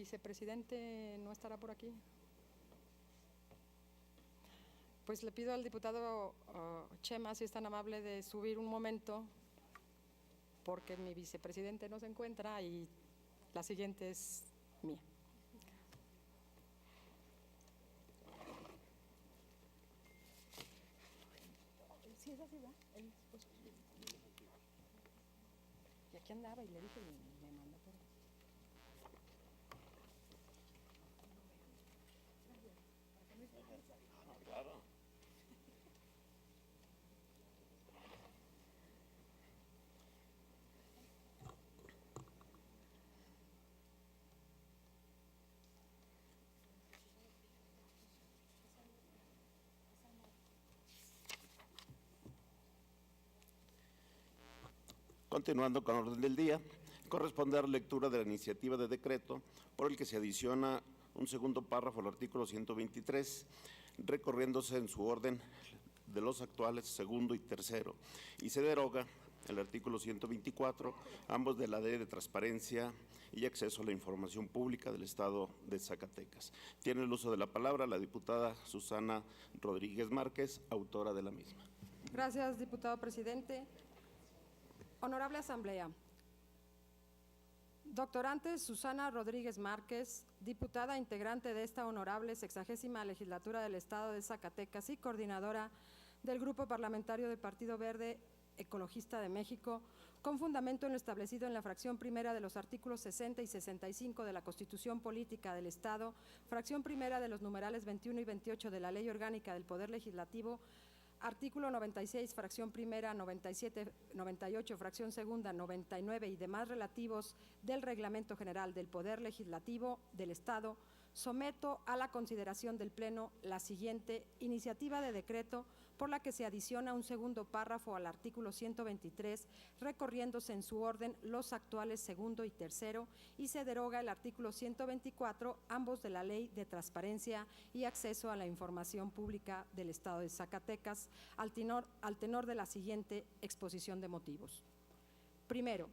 vicepresidente no estará por aquí. Pues le pido al diputado Chema, si es tan amable, de subir un momento, porque mi vicepresidente no se encuentra y la siguiente es mía. Sí, es así, ¿verdad? Y aquí andaba y le dije y me mandó por... Claro. Continuando con el orden del día, corresponde a la lectura de la iniciativa de decreto por el que se adiciona un segundo párrafo al artículo 123, recorriéndose en su orden de los actuales segundo y tercero, y se deroga el artículo 124, ambos de la Ley de Transparencia y Acceso a la Información Pública del Estado de Zacatecas. Tiene el uso de la palabra la diputada Susana Rodríguez Márquez, autora de la misma. Gracias, diputado presidente. Honorable Asamblea, doctorante Susana Rodríguez Márquez, diputada integrante de esta honorable 60ª legislatura del Estado de Zacatecas y coordinadora del Grupo Parlamentario del Partido Verde Ecologista de México, con fundamento en lo establecido en la fracción primera de los artículos 60 y 65 de la Constitución Política del Estado, fracción primera de los numerales 21 y 28 de la Ley Orgánica del Poder Legislativo, artículo 96, fracción primera, 97, 98, fracción segunda, 99 y demás relativos del Reglamento General del Poder Legislativo del Estado, someto a la consideración del Pleno la siguiente iniciativa de decreto por la que se adiciona un segundo párrafo al artículo 123, recorriéndose en su orden los actuales segundo y tercero, y se deroga el artículo 124, ambos de la Ley de Transparencia y Acceso a la Información Pública del Estado de Zacatecas, al tenor de la siguiente exposición de motivos. Primero,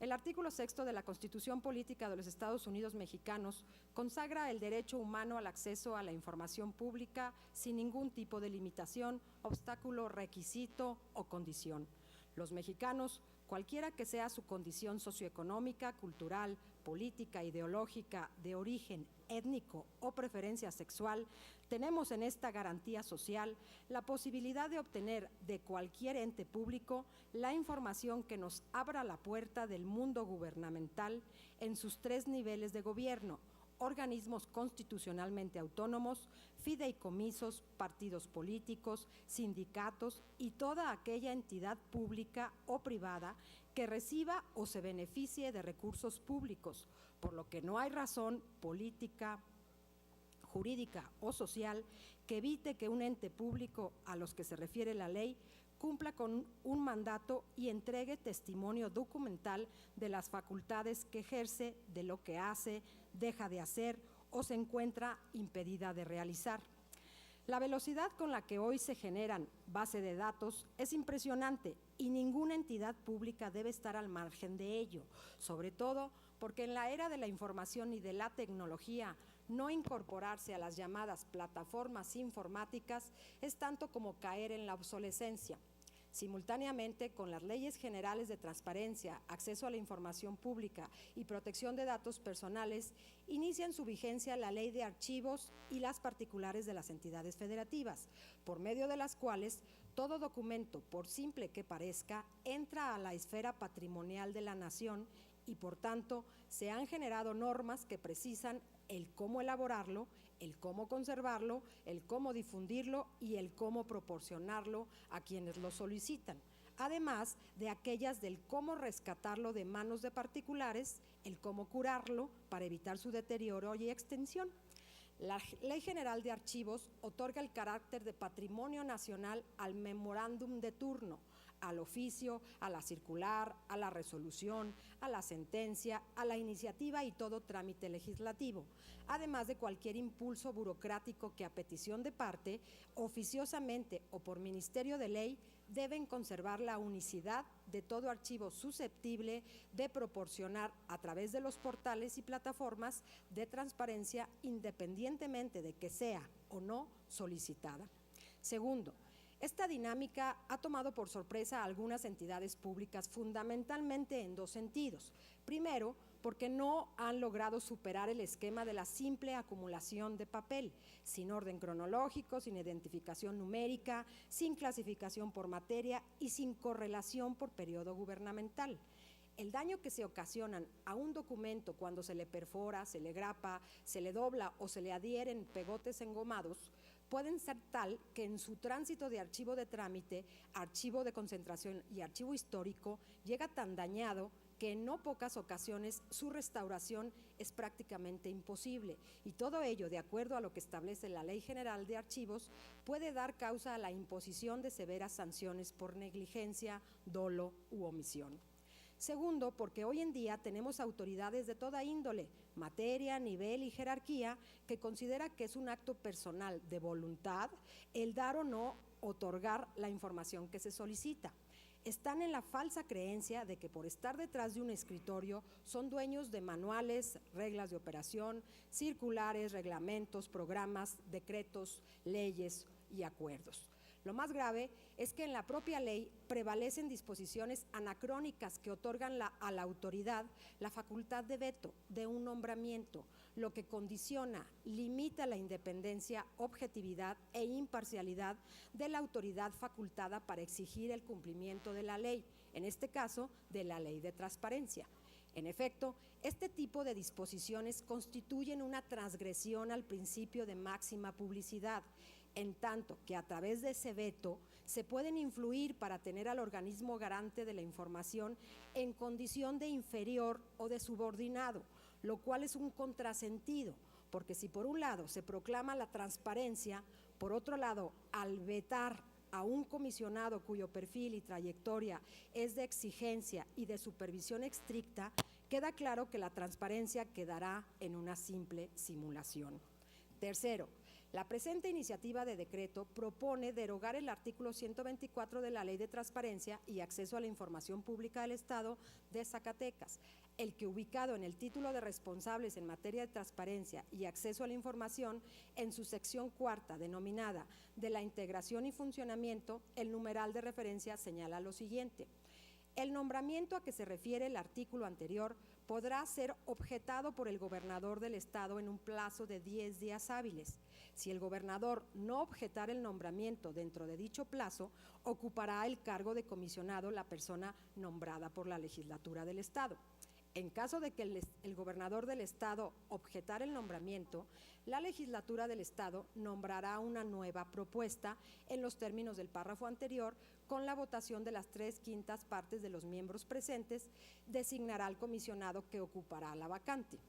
el artículo 6 de la Constitución Política de los Estados Unidos Mexicanos consagra el derecho humano al acceso a la información pública sin ningún tipo de limitación, obstáculo, requisito o condición. Los mexicanos, cualquiera que sea su condición socioeconómica, cultural, política, ideológica, de origen étnico o preferencia sexual, tenemos en esta garantía social la posibilidad de obtener de cualquier ente público la información que nos abra la puerta del mundo gubernamental en sus tres niveles de gobierno: organismos constitucionalmente autónomos, fideicomisos, partidos políticos, sindicatos y toda aquella entidad pública o privada que reciba o se beneficie de recursos públicos, por lo que no hay razón política, jurídica o social que evite que un ente público a los que se refiere la ley cumpla con un mandato y entregue testimonio documental de las facultades que ejerce, de lo que hace, deja de hacer o se encuentra impedida de realizar. La velocidad con la que hoy se generan bases de datos es impresionante y ninguna entidad pública debe estar al margen de ello, sobre todo porque en la era de la información y de la tecnología, no incorporarse a las llamadas plataformas informáticas es tanto como caer en la obsolescencia. Simultáneamente, con las leyes generales de transparencia, acceso a la información pública y protección de datos personales, inician su vigencia la Ley de Archivos y las particulares de las entidades federativas, por medio de las cuales todo documento, por simple que parezca, entra a la esfera patrimonial de la nación y, por tanto, se han generado normas que precisan el cómo elaborarlo, el cómo conservarlo, el cómo difundirlo y el cómo proporcionarlo a quienes lo solicitan, además de aquellas del cómo rescatarlo de manos de particulares, el cómo curarlo para evitar su deterioro y extensión. La Ley General de Archivos otorga el carácter de patrimonio nacional al memorándum de turno, al oficio, a la circular, a la resolución, a la sentencia, a la iniciativa y todo trámite legislativo, además de cualquier impulso burocrático que a petición de parte, oficiosamente o por ministerio de ley, deben conservar la unicidad de todo archivo susceptible de proporcionar a través de los portales y plataformas de transparencia independientemente de que sea o no solicitada. Segundo, esta dinámica ha tomado por sorpresa a algunas entidades públicas fundamentalmente en dos sentidos. Primero, porque no han logrado superar el esquema de la simple acumulación de papel, sin orden cronológico, sin identificación numérica, sin clasificación por materia y sin correlación por periodo gubernamental. El daño que se ocasionan a un documento cuando se le perfora, se le grapa, se le dobla o se le adhieren pegotes engomados pueden ser tal que en su tránsito de archivo de trámite, archivo de concentración y archivo histórico llega tan dañado que en no pocas ocasiones su restauración es prácticamente imposible, y todo ello, de acuerdo a lo que establece la Ley General de Archivos, puede dar causa a la imposición de severas sanciones por negligencia, dolo u omisión. Segundo, porque hoy en día tenemos autoridades de toda índole, materia, nivel y jerarquía que considera que es un acto personal de voluntad el dar o no otorgar la información que se solicita. Están en la falsa creencia de que por estar detrás de un escritorio son dueños de manuales, reglas de operación, circulares, reglamentos, programas, decretos, leyes y acuerdos. Lo más grave es que en la propia ley prevalecen disposiciones anacrónicas que otorgan a la autoridad la facultad de veto de un nombramiento, lo que condiciona, limita la independencia, objetividad e imparcialidad de la autoridad facultada para exigir el cumplimiento de la ley, en este caso de la Ley de Transparencia. En efecto, este tipo de disposiciones constituyen una transgresión al principio de máxima publicidad, en tanto que a través de ese veto se pueden influir para tener al organismo garante de la información en condición de inferior o de subordinado, lo cual es un contrasentido, porque si por un lado se proclama la transparencia, por otro lado, al vetar a un comisionado cuyo perfil y trayectoria es de exigencia y de supervisión estricta, queda claro que la transparencia quedará en una simple simulación. Tercero, la presente iniciativa de decreto propone derogar el artículo 124 de la Ley de Transparencia y Acceso a la Información Pública del Estado de Zacatecas, el que, ubicado en el título de responsables en materia de transparencia y acceso a la información, en su sección cuarta, denominada de la integración y funcionamiento, el numeral de referencia señala lo siguiente: el nombramiento a que se refiere el artículo anterior podrá ser objetado por el gobernador del Estado en un plazo de 10 días hábiles. Si el gobernador no objetara el nombramiento dentro de dicho plazo, ocupará el cargo de comisionado la persona nombrada por la legislatura del Estado. En caso de que el gobernador del Estado objetara el nombramiento, la legislatura del Estado nombrará una nueva propuesta en los términos del párrafo anterior, con la votación de las 3/5 partes de los miembros presentes, designará al comisionado que ocupará la vacante.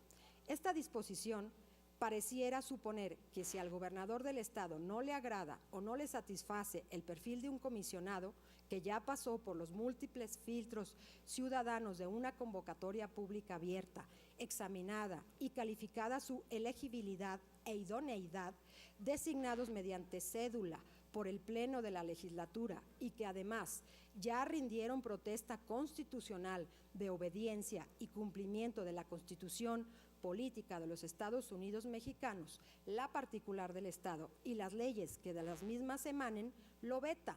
Esta disposición pareciera suponer que si al gobernador del Estado no le agrada o no le satisface el perfil de un comisionado que ya pasó por los múltiples filtros ciudadanos de una convocatoria pública abierta, examinada y calificada su elegibilidad e idoneidad, designados mediante cédula por el Pleno de la Legislatura y que además ya rindieron protesta constitucional de obediencia y cumplimiento de la Constitución Política de los Estados Unidos Mexicanos, la particular del Estado y las leyes que de las mismas emanen, lo veta,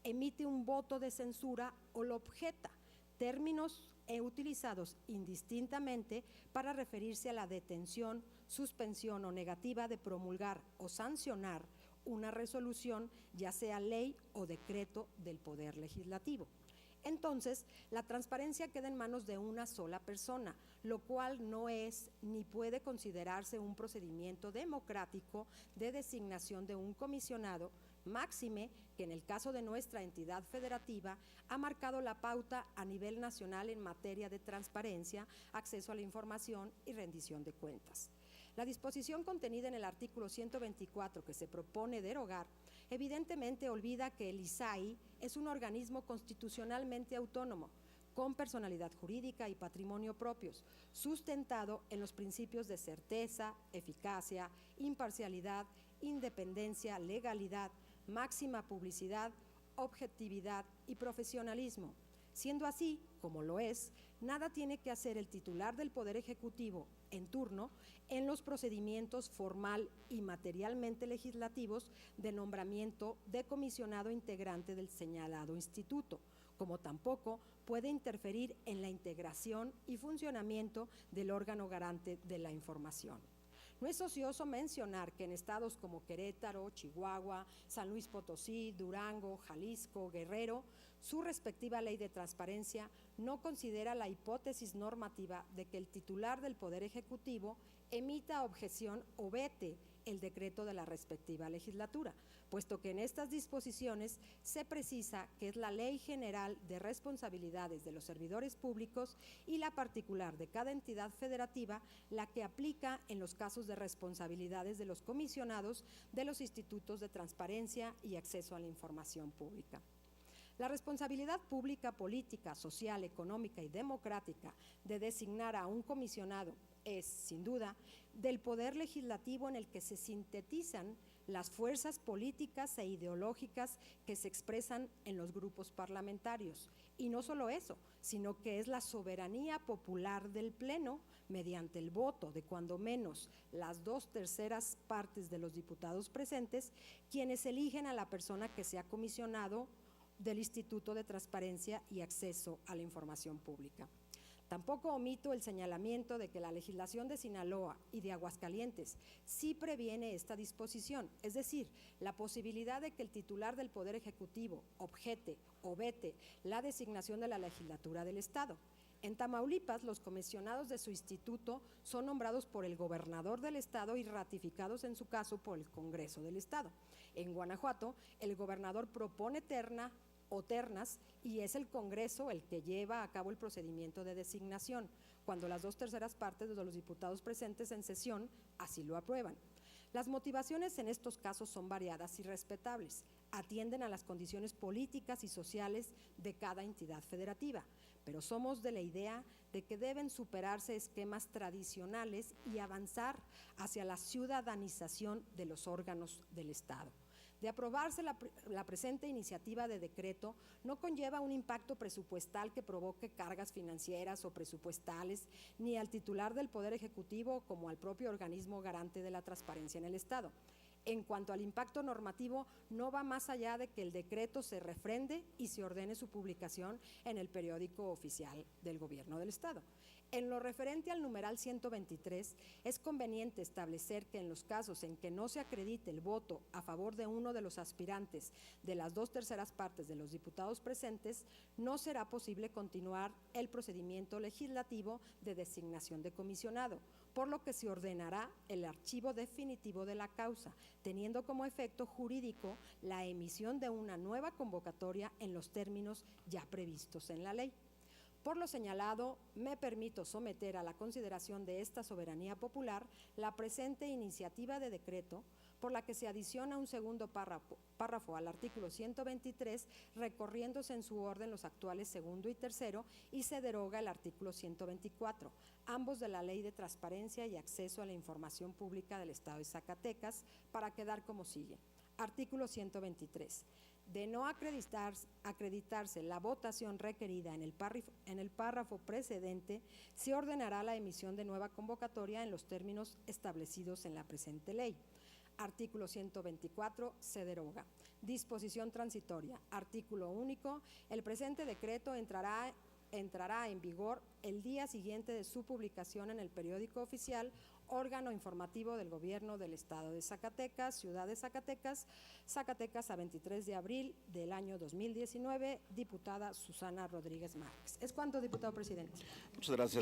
emite un voto de censura o lo objeta, términos utilizados indistintamente para referirse a la detención, suspensión o negativa de promulgar o sancionar una resolución, ya sea ley o decreto del Poder Legislativo. Entonces, la transparencia queda en manos de una sola persona, lo cual no es ni puede considerarse un procedimiento democrático de designación de un comisionado, máxime que en el caso de nuestra entidad federativa ha marcado la pauta a nivel nacional en materia de transparencia, acceso a la información y rendición de cuentas. La disposición contenida en el artículo 124 que se propone derogar evidentemente olvida que el ISAI es un organismo constitucionalmente autónomo, con personalidad jurídica y patrimonio propios, sustentado en los principios de certeza, eficacia, imparcialidad, independencia, legalidad, máxima publicidad, objetividad y profesionalismo. Siendo así, como lo es, nada tiene que hacer el titular del Poder Ejecutivo en turno en los procedimientos formal y materialmente legislativos de nombramiento de comisionado integrante del señalado instituto, como tampoco puede interferir en la integración y funcionamiento del órgano garante de la información. No es ocioso mencionar que en estados como Querétaro, Chihuahua, San Luis Potosí, Durango, Jalisco, Guerrero, su respectiva ley de transparencia no considera la hipótesis normativa de que el titular del Poder Ejecutivo emita objeción o vete el decreto de la respectiva legislatura, puesto que en estas disposiciones se precisa que es la Ley General de Responsabilidades de los Servidores Públicos y la particular de cada entidad federativa la que aplica en los casos de responsabilidades de los comisionados de los institutos de transparencia y acceso a la información pública. La responsabilidad pública, política, social, económica y democrática de designar a un comisionado es, sin duda, del poder legislativo en el que se sintetizan las fuerzas políticas e ideológicas que se expresan en los grupos parlamentarios. Y no solo eso, sino que es la soberanía popular del Pleno, mediante el voto de cuando menos las 2/3 partes de los diputados presentes, quienes eligen a la persona que sea comisionado del Instituto de Transparencia y Acceso a la Información Pública. Tampoco omito el señalamiento de que la legislación de Sinaloa y de Aguascalientes sí previene esta disposición, es decir, la posibilidad de que el titular del Poder Ejecutivo objete o vete la designación de la legislatura del Estado. En Tamaulipas, los comisionados de su instituto son nombrados por el gobernador del Estado y ratificados en su caso por el Congreso del Estado. En Guanajuato, el gobernador propone terna o ternas y es el Congreso el que lleva a cabo el procedimiento de designación, cuando las 2/3 partes de los diputados presentes en sesión así lo aprueban. Las motivaciones en estos casos son variadas y respetables, atienden a las condiciones políticas y sociales de cada entidad federativa, pero somos de la idea de que deben superarse esquemas tradicionales y avanzar hacia la ciudadanización de los órganos del Estado. De aprobarse la presente iniciativa de decreto, no conlleva un impacto presupuestal que provoque cargas financieras o presupuestales, ni al titular del Poder Ejecutivo como al propio organismo garante de la transparencia en el Estado. En cuanto al impacto normativo, no va más allá de que el decreto se refrende y se ordene su publicación en el periódico oficial del Gobierno del Estado. En lo referente al numeral 123, es conveniente establecer que en los casos en que no se acredite el voto a favor de uno de los aspirantes de las 2/3 partes de los diputados presentes, no será posible continuar el procedimiento legislativo de designación de comisionado, por lo que se ordenará el archivo definitivo de la causa, teniendo como efecto jurídico la emisión de una nueva convocatoria en los términos ya previstos en la ley. Por lo señalado, me permito someter a la consideración de esta soberanía popular la presente iniciativa de decreto por la que se adiciona un segundo párrafo al artículo 123, recorriéndose en su orden los actuales segundo y tercero, y se deroga el artículo 124, ambos de la Ley de Transparencia y Acceso a la Información Pública del Estado de Zacatecas, para quedar como sigue. Artículo 123. De no acreditarse la votación requerida en el párrafo precedente, se ordenará la emisión de nueva convocatoria en los términos establecidos en la presente ley. Artículo 124, se deroga. Disposición transitoria. Artículo único. El presente decreto entrará en vigor el día siguiente de su publicación en el periódico oficial, órgano informativo del Gobierno del Estado de Zacatecas, Ciudad de Zacatecas, Zacatecas, a 23 de abril del año 2019, diputada Susana Rodríguez Márquez. Es cuanto, diputado presidente. Muchas gracias.